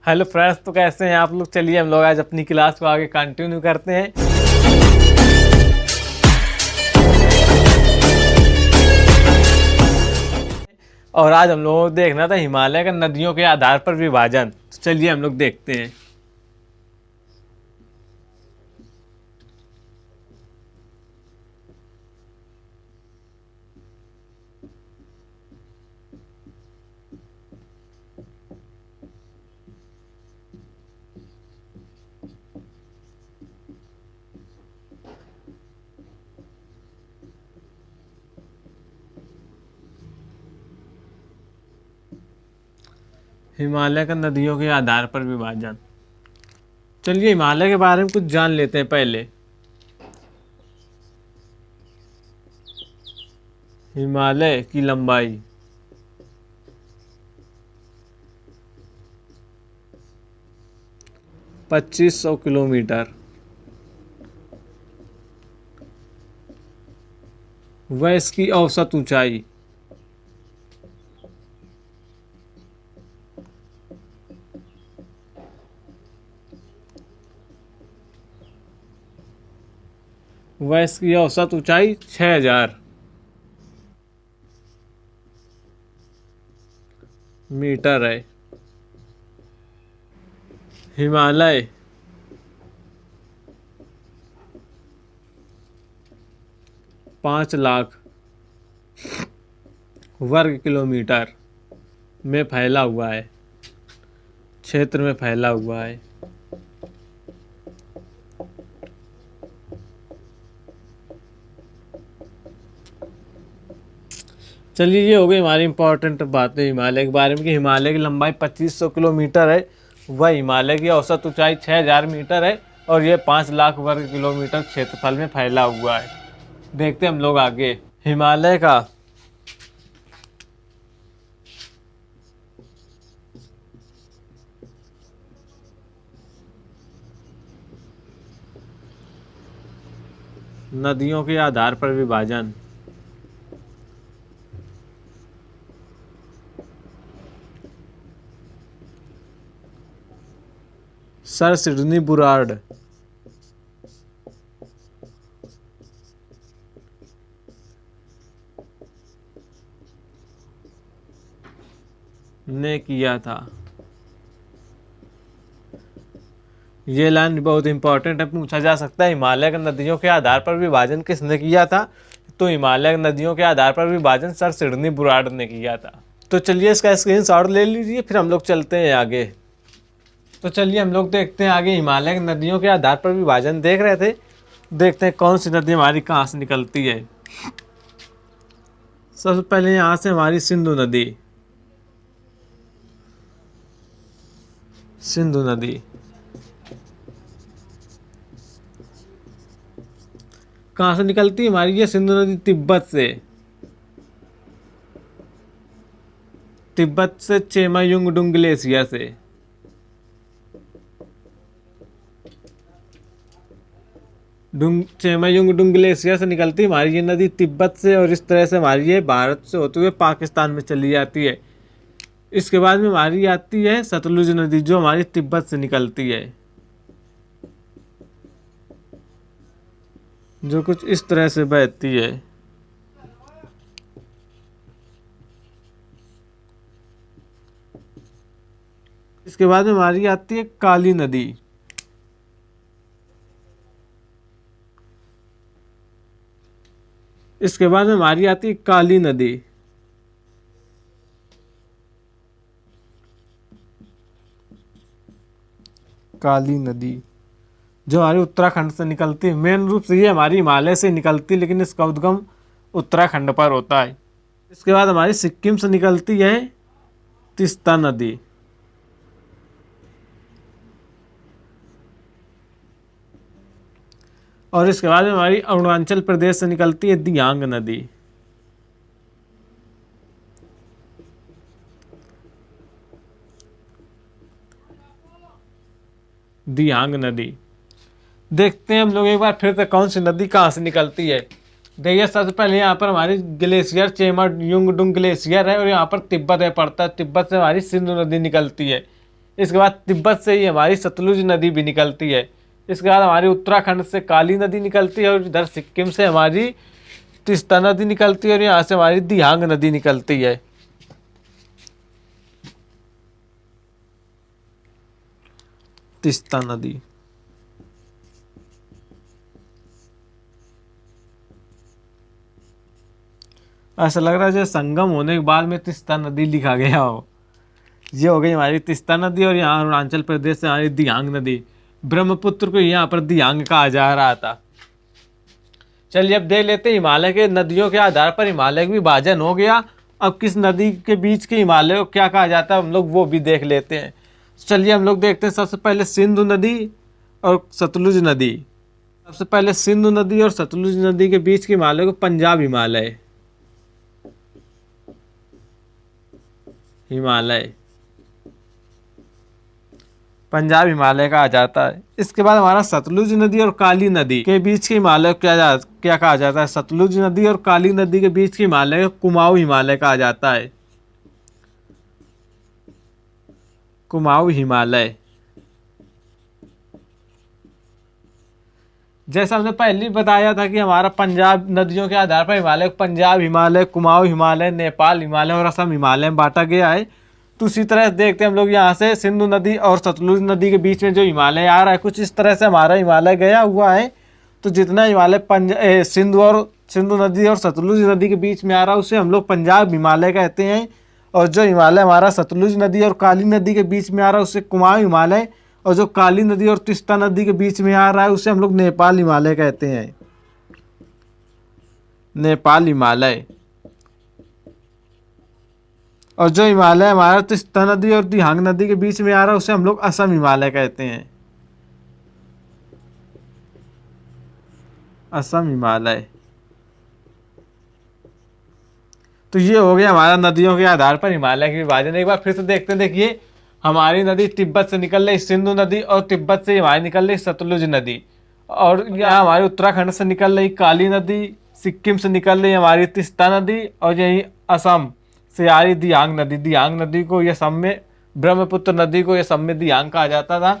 Hello friends, तो कैसे हैं आप लोग। चलिए हम लोग आज अपनी क्लास को आगे कंटिन्यू करते हैं। और आज हम लोगों को देखना था हिमालय का नदियों के आधार पर विभाजन। तो चलिए हम लोग देखते हैं। हिमालय का नदियों के आधार पर विभाजन। चलिए हिमालय के बारे में कुछ जान लेते हैं पहले। हिमालय की लंबाई 2500 किलोमीटर। वह इसकी औसत ऊंचाई 6000 मीटर है। हिमालय 5 लाख वर्ग किलोमीटर में फैला हुआ है, क्षेत्र में फैला हुआ है। चलिए ये हो गई हमारी इंपॉर्टेंट बातें हिमालय के बारे में कि हिमालय की लंबाई 2500 किलोमीटर है। वह हिमालय की औसत ऊंचाई 6000 मीटर है और ये 5 लाख वर्ग किलोमीटर क्षेत्रफल में फैला हुआ है। देखते हैं हम लोग आगे। हिमालय का नदियों के आधार पर विभाजन। सर सिडनी बुरार्ड ने किया था। ये लाइन बहुत इंपॉर्टेंट है, पूछा जा सकता है हिमालय के नदियों के आधार पर विभाजन किसने किया था। तो हिमालय के नदियों के आधार पर विभाजन सर सिडनी बुरार्ड ने किया था। तो चलिए इसका स्क्रीनशॉट ले लीजिए, फिर हम लोग चलते हैं आगे। तो चलिए हम लोग देखते हैं आगे। हिमालय की नदियों के आधार पर विभाजन देख रहे थे, देखते हैं कौन सी नदी हमारी कहाँ से निकलती है। सबसे पहले यहाँ से हमारी सिंधु नदी। सिंधु नदी कहाँ से निकलती है हमारी ये सिंधु नदी? तिब्बत से। तिब्बत से चेमायुंगडुंग ग्लेशियर से। चेमायुंगडुंग ग्लेशियर से निकलती है हमारी ये नदी तिब्बत से, और इस तरह से हमारी ये भारत से होते हुए पाकिस्तान में चली जाती है। इसके बाद में हमारी आती है सतलुज नदी, जो हमारी तिब्बत से निकलती है, जो कुछ इस तरह से बहती है। इसके बाद में हमारी आती है काली नदी। इसके बाद में हमारी आती है काली नदी। काली नदी जो हमारी उत्तराखंड से निकलती है। मेन रूप से ये हमारी हिमालय से निकलती है, लेकिन इसका उद्गम उत्तराखंड पर होता है। इसके बाद हमारी सिक्किम से निकलती है तीस्ता नदी। और इसके बाद में हमारी अरुणाचल प्रदेश से निकलती है दियांग नदी। दियांग नदी। देखते हैं हम लोग एक बार फिर से कौन सी नदी कहाँ से निकलती है। देखिए सबसे पहले यहाँ पर हमारी ग्लेशियर चेमायुंगडुंग ग्लेशियर है और यहाँ पर तिब्बत है पड़ता है। तिब्बत से हमारी सिंधु नदी निकलती है। इसके बाद तिब्बत से ही हमारी सतलुज नदी भी निकलती है। इसके बाद हमारी उत्तराखंड से काली नदी निकलती है और इधर सिक्किम से हमारी तीस्ता नदी निकलती है और यहाँ से हमारी दियांग नदी निकलती है। तीस्ता नदी ऐसा लग रहा है जैसे संगम होने के बाद में तीस्ता नदी लिखा गया हो। ये हो गई हमारी तीस्ता नदी और यहाँ अरुणाचल प्रदेश से हमारी दियांग नदी। ब्रह्मपुत्र को यहाँ पर दियांग कहा जा रहा था। चलिए अब देख लेते हैं हिमालय के नदियों के आधार पर हिमालय का विभाजन हो गया। अब किस नदी के बीच के हिमालय को क्या कहा जाता है हम लोग वो भी देख लेते हैं। चलिए हम लोग देखते हैं सबसे पहले सिंधु नदी और सतलुज नदी। सबसे पहले सिंधु नदी और सतलुज नदी के बीच के हिमालय को पंजाब हिमालय पंजाब हिमालय कहा जाता है। इसके बाद हमारा सतलुज नदी और काली नदी के बीच के हिमालय क्या कहा जाता है। सतलुज नदी और काली नदी के बीच के हिमालय को कुमाऊं हिमालय कहा जाता है। कुमाऊं हिमालय। जैसा हमने पहले ही बताया था कि हमारा पंजाब नदियों के आधार पर हिमालय पंजाब हिमालय, कुमाऊं हिमालय, नेपाल हिमालय और असम हिमालय में बांटा गया है। तो उसी तरह देखते हैं हम लोग यहाँ से सिंधु नदी और सतलुज नदी के बीच में जो हिमालय आ रहा है कुछ इस तरह से हमारा हिमालय गया हुआ है। तो जितना हिमालय सिंधु नदी और सतलुज नदी के बीच में आ रहा है उसे हम लोग पंजाब हिमालय कहते हैं। और जो हिमालय हमारा सतलुज नदी और काली नदी के बीच में आ रहा है उसे कुमाऊं हिमालय, और जो काली नदी और तीस्ता नदी के बीच में आ रहा है उसे हम लोग नेपाल हिमालय कहते हैं। नेपाल हिमालय। और जो हिमालय हमारा तीस्ता नदी और दियांग नदी के बीच में आ रहा है उसे हम लोग असम हिमालय कहते हैं। असम हिमालय। तो ये हो गया हमारा नदियों के आधार पर हिमालय के विभाजन। एक बार फिर से देखते हैं। देखिए हमारी नदी तिब्बत से निकल रही सिंधु नदी और तिब्बत से हमारी निकल रही सतलुज नदी, और यहाँ हमारे उत्तराखंड से निकल रही काली नदी, सिक्किम से निकल रही हमारी तीस्ता नदी, और यही असम से आ रही दियांग नदी। दियांग नदी को यह सब में ब्रह्मपुत्र नदी को यह सब में दियांग कहा जाता था।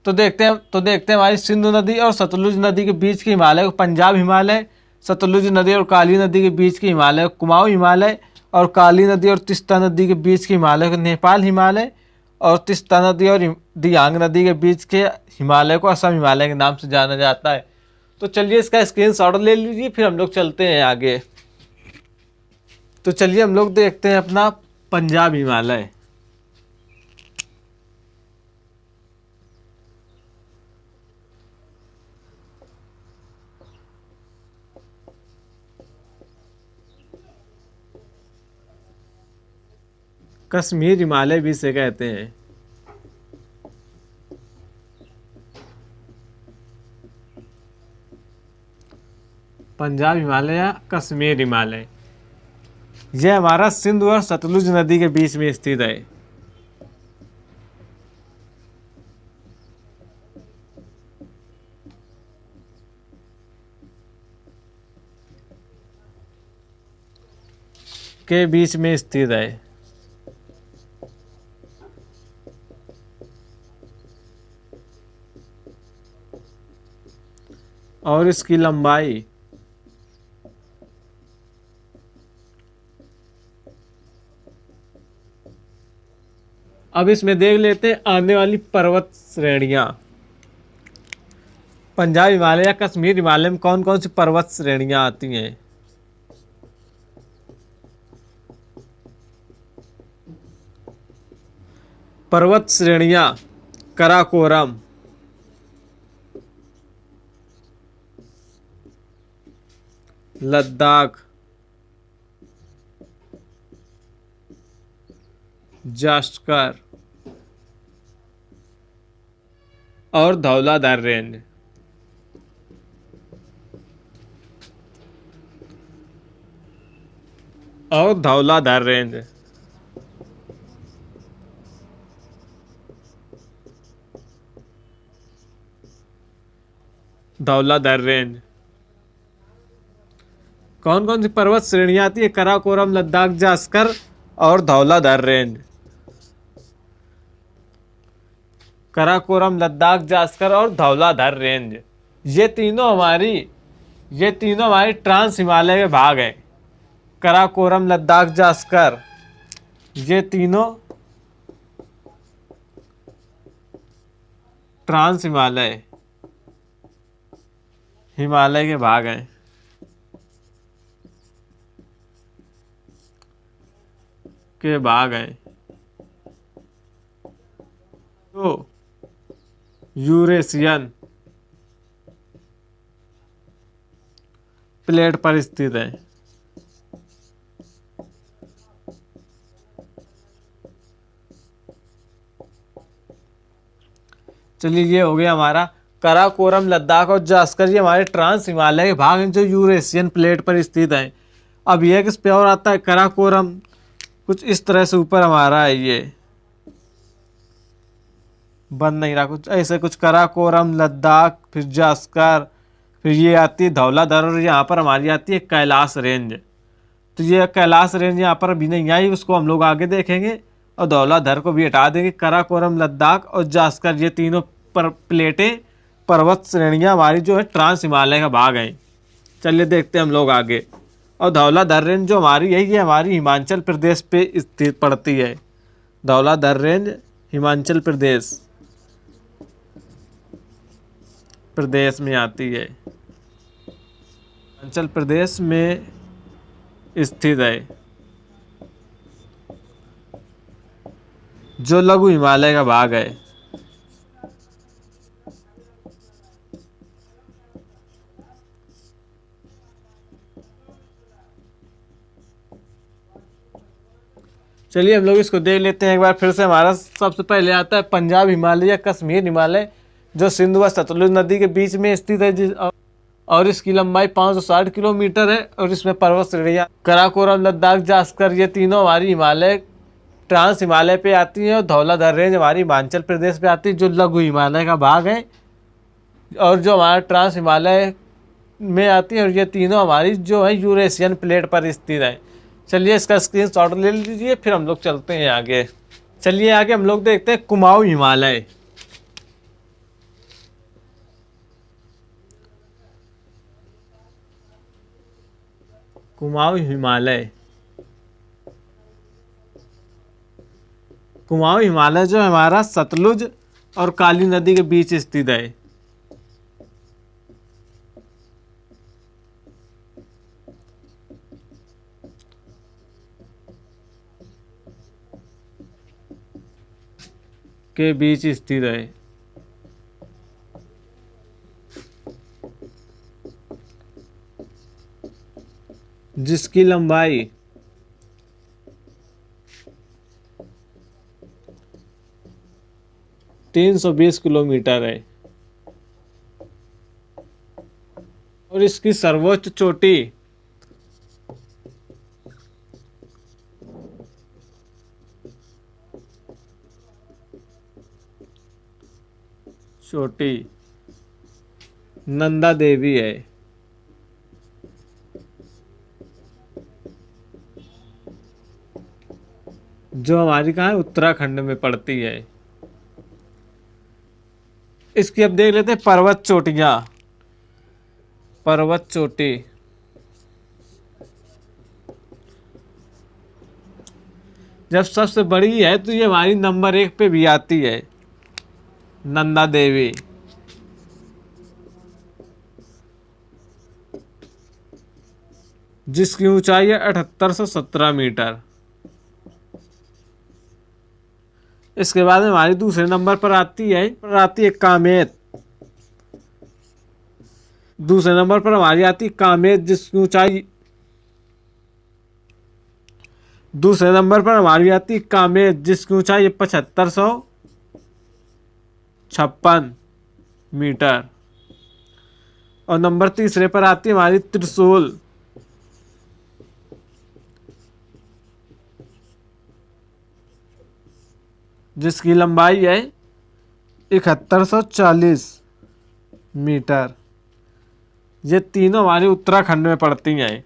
तो देखते हैं हमारी सिंधु नदी और सतलुज नदी के बीच के हिमालय को पंजाब हिमालय, सतलुज नदी और काली नदी के बीच के हिमालय को कुमाऊं हिमालय, और काली नदी और तीस्ता नदी के बीच के हिमालय को नेपाल हिमालय, और तीस्ता नदी और दियांग नदी के बीच के हिमालय को असम हिमालय के नाम से जाना जाता है। तो चलिए इसका स्क्रीनशॉट ले लीजिए, फिर हम लोग चलते हैं आगे। तो चलिए हम लोग देखते हैं अपना पंजाब हिमालय। कश्मीर हिमालय भी इसे कहते हैं। पंजाब हिमालय या कश्मीर हिमालय, यह हमारा सिंधु और सतलुज नदी के बीच में स्थित है। के बीच में स्थित है। और इसकी लंबाई अब इसमें देख लेते हैं आने वाली पर्वत श्रेणियां। पंजाब हिमालय या कश्मीर हिमालय में कौन कौन सी पर्वत श्रेणियां आती हैं। पर्वत श्रेणियां काराकोरम, लद्दाख, जास्कर और धौलाधार रेंज। धौलाधार रेंज कौन कौन सी पर्वत श्रेणियां आती है। काराकोरम, लद्दाख, जास्कर और धौलाधार रेंज। काराकोरम, लद्दाख, जास्कर और धौलाधर रेंज। ये तीनों हमारी ट्रांस हिमालय के भाग हैं। काराकोरम, लद्दाख, जास्कर, ये तीनों ट्रांस हिमालय के भाग हैं। तो यूरेशियन प्लेट पर स्थित है। चलिए, ये हो गया हमारा काराकोरम, लद्दाख और जास्कर। ये हमारे ट्रांस हिमालय के भाग हैं जो यूरेशियन प्लेट पर स्थित हैं। अब यह किस पे और आता है? काराकोरम कुछ इस तरह से ऊपर हमारा है, ये बन नहीं रहा, कुछ ऐसे, कुछ काराकोरम, लद्दाख, फिर जास्कर, फिर ये आती है धौलाधर, और यहाँ पर हमारी आती है कैलाश रेंज। तो ये कैलाश रेंज यहाँ पर अभी नहीं आई, उसको हम लोग आगे देखेंगे, और धौलाधर को भी हटा देंगे। काराकोरम, लद्दाख और जास्कर, ये तीनों प्लेटें, पर्वत श्रेणियाँ हमारी जो है ट्रांस हिमालय का भाग है। चलिए देखते हैं हम लोग आगे। और धौलाधर रेंज जो हमारी है, ये हमारी हिमाचल प्रदेश पे स्थित पड़ती है। धौलाधर रेंज हिमाचल प्रदेश में आती है, हिमाचल प्रदेश में स्थित है, जो लघु हिमालय का भाग है। चलिए हम लोग इसको देख लेते हैं एक बार फिर से। हमारा सबसे पहले आता है पंजाब हिमालय या कश्मीर हिमालय, जो सिंधु व सतलुज नदी के बीच में स्थित है, और इसकी लंबाई 560 किलोमीटर है। और इसमें पर्वत श्रेणियाँ काराकोरम, लद्दाख, जास्कर, ये तीनों हमारी हिमालय ट्रांस हिमालय पे आती हैं। और धौलाधर रेंज हमारी हिमाचल प्रदेश पे आती है, जो लघु हिमालय का भाग है, और जो हमारा ट्रांस हिमालय में आती है। और ये तीनों हमारी जो है यूरेशियन प्लेट पर स्थित है। चलिए इसका स्क्रीनशॉट ले लीजिए, फिर हम लोग चलते हैं आगे। चलिए आगे हम लोग देखते हैं कुमाऊं हिमालय। कुमाऊं हिमालय, कुमाऊं हिमालय जो हमारा सतलुज और काली नदी के बीच स्थित है। के बीच स्थित है, जिसकी लंबाई 320 किलोमीटर है। और इसकी सर्वोच्च चोटी नंदा देवी है। जो हमारी कहाँ है? उत्तराखंड में पड़ती है। इसकी अब देख लेते हैं पर्वत चोटी। जब सबसे बड़ी है तो ये हमारी नंबर 1 पे भी आती है, नंदा देवी। जिसकी ऊंचाई है 7817 मीटर। इसके बाद हमारी दूसरे नंबर पर आती है कामेत। दूसरे नंबर पर हमारी आती है कामेत, जिसकी ऊंचाई दूसरे नंबर पर हमारी आती है कामेत, जिसकी ऊंचाई 7556 मीटर। और नंबर तीसरे पर आती है हमारी त्रिशूल, जिसकी लंबाई है 7140 मीटर। ये तीनों हमारे उत्तराखंड में पड़ती हैं।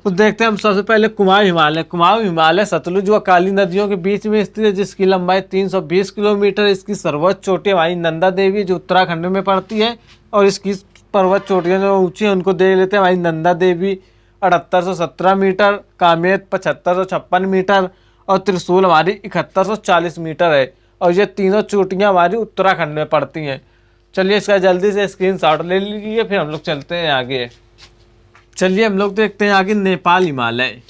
तो देखते हैं हम सबसे पहले कुमाऊं हिमालय। कुमाऊं हिमालय सतलुज व काली नदियों के बीच में स्थित है, जिसकी लंबाई 320 किलोमीटर। इसकी सर्वोच्च चोटी हमारी नंदा देवी जो उत्तराखंड में पड़ती है, और इसकी पर्वत चोटियां जो ऊंची हैं उनको देख लेते हैं। हमारी नंदा देवी 7817 मीटर, कामेत 7556 मीटर और त्रिशूल हमारी 7140 मीटर है। और ये तीनों चोटियां हमारी उत्तराखंड में पड़ती हैं। चलिए इसका जल्दी से स्क्रीनशॉट ले लीजिए, फिर हम लोग चलते हैं आगे। चलिए हम लोग देखते हैं आगे नेपाल हिमालय।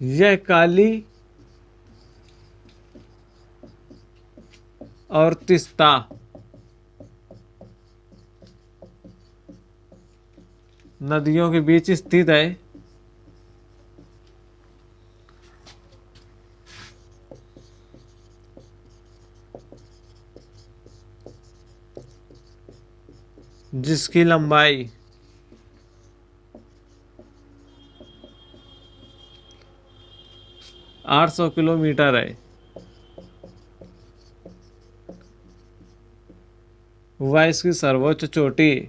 यह काली और तिस्ता नदियों के बीच स्थित है। जिसकी लंबाई 800 किलोमीटर है। वह इसकी सर्वोच्च चोटी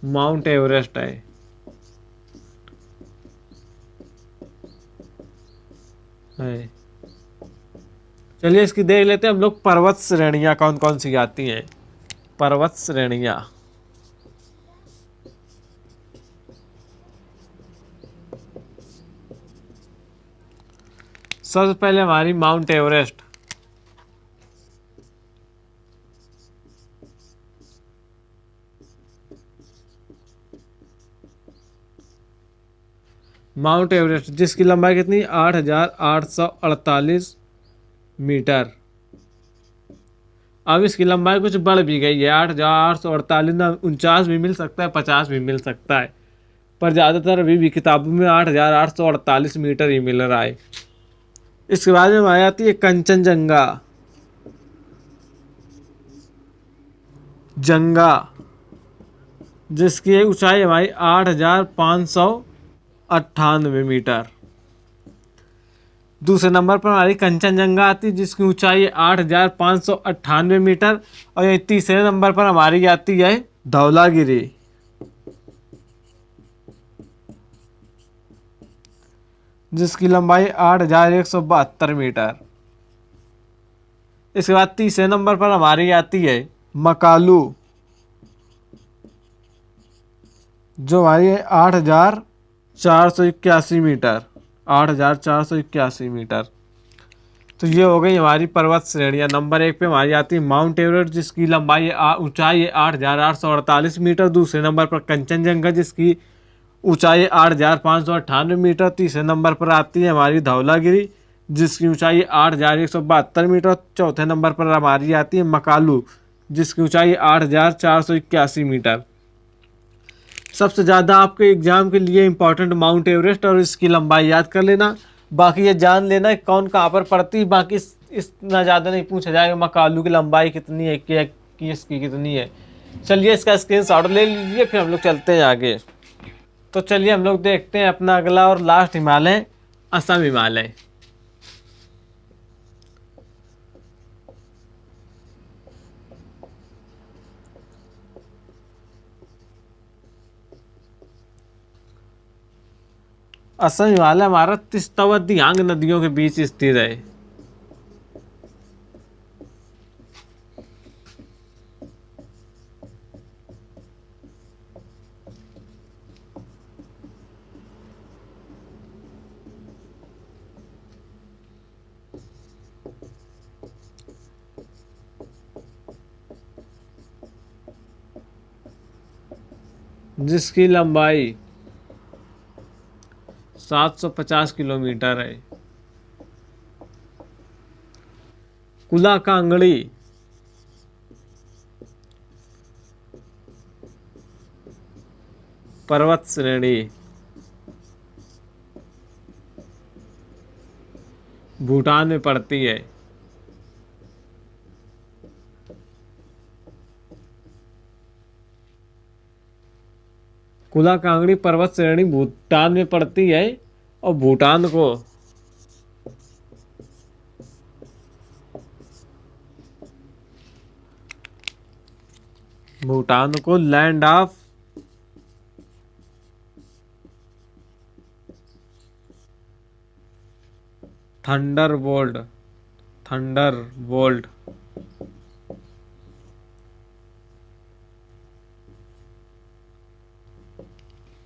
माउंट एवरेस्ट है। चलिए इसकी देख लेते हैं हम लोग पर्वत श्रेणियां कौन कौन सी आती हैं। पर्वत श्रेणियां सबसे पहले हमारी माउंट एवरेस्ट। माउंट एवरेस्ट जिसकी लंबाई कितनी 8848 मीटर। अब इसकी लंबाई कुछ बढ़ भी गई है, 8848 ना 49 भी मिल सकता है, 50 भी मिल सकता है, पर ज़्यादातर अभी भी किताबों में 8848 मीटर ही मिल रहा है। इसके बाद में आ जाती है कंचनजंगा। जंगा जिसकी ऊंचाई हमारी 8598 मीटर। दूसरे नंबर पर हमारी कंचनजंगा आती है जिसकी ऊंचाई है 8598 मीटर। और ये तीसरे नंबर पर हमारी आती है धौलागिरी जिसकी लंबाई 8172 मीटर। इसके बाद तीसरे नंबर पर हमारी आती है मकालू जो हमारी है 8481 मीटर। 8481 मीटर। तो ये हो गई हमारी पर्वत श्रेणियां। नंबर 1 पे हमारी आती है माउंट एवरेस्ट जिसकी लंबाई ऊंचाई है 8848 मीटर। दूसरे नंबर पर कंचनजंगा जिसकी ऊंचाई 8598 मीटर। तीसरे नंबर पर आती है हमारी धौलागिरी जिसकी ऊंचाई 8172 मीटर। चौथे नंबर पर हमारी आती है मकालू जिसकी ऊंचाई 8481 मीटर। सबसे ज़्यादा आपके एग्जाम के लिए इम्पोर्टेंट माउंट एवरेस्ट और इसकी लंबाई याद कर लेना। बाकी ये जान लेना है कौन कहाँ पर पड़ती है। बाकी इतना ज़्यादा नहीं पूछा जाएगा मकालू की लंबाई कितनी है, क्या की इसकी कितनी है। चलिए इसका स्क्रीनशॉट ले लीजिए, फिर हम लोग चलते हैं आगे। तो चलिए हम लोग देखते हैं अपना अगला और लास्ट हिमालय, असम हिमालय। असम हिमालय हमारा तिस्ता व दियांग नदियों के बीच स्थित है। जिसकी लंबाई 750 किलोमीटर है। कुला कांगड़ी पर्वत श्रेणी भूटान में पड़ती है। कुला कांगड़ी पर्वत श्रेणी भूटान में पड़ती है और भूटान को लैंड ऑफ थंडरबोल्ट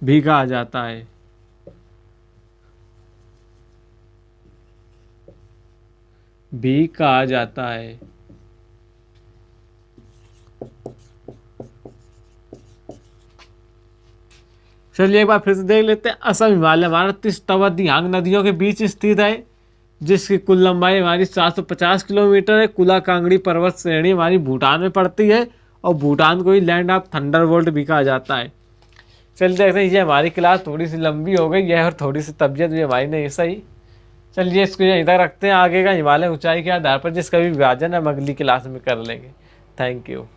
भी कहा जाता है। भी कहा जाता है। चलिए एक बार फिर से देख लेते हैं। असम हिमालय हमारा तिस तवा दिहांग नदियों के बीच स्थित है, जिसकी कुल लंबाई हमारी 750 किलोमीटर है। कुला कांगड़ी पर्वत श्रेणी हमारी भूटान में पड़ती है और भूटान को ही लैंड ऑफ थंडरबोल्ट भी कहा जाता है। चलिए देखते हैं, ये हमारी क्लास थोड़ी सी लंबी हो गई है और थोड़ी सी तबीयत भी हमारी नहीं सही। चलिए इसको यहीं तक रखते हैं, आगे का हिमालय ऊंचाई के आधार पर जिसका भी विभाजन हम अगली क्लास में कर लेंगे। Thank you.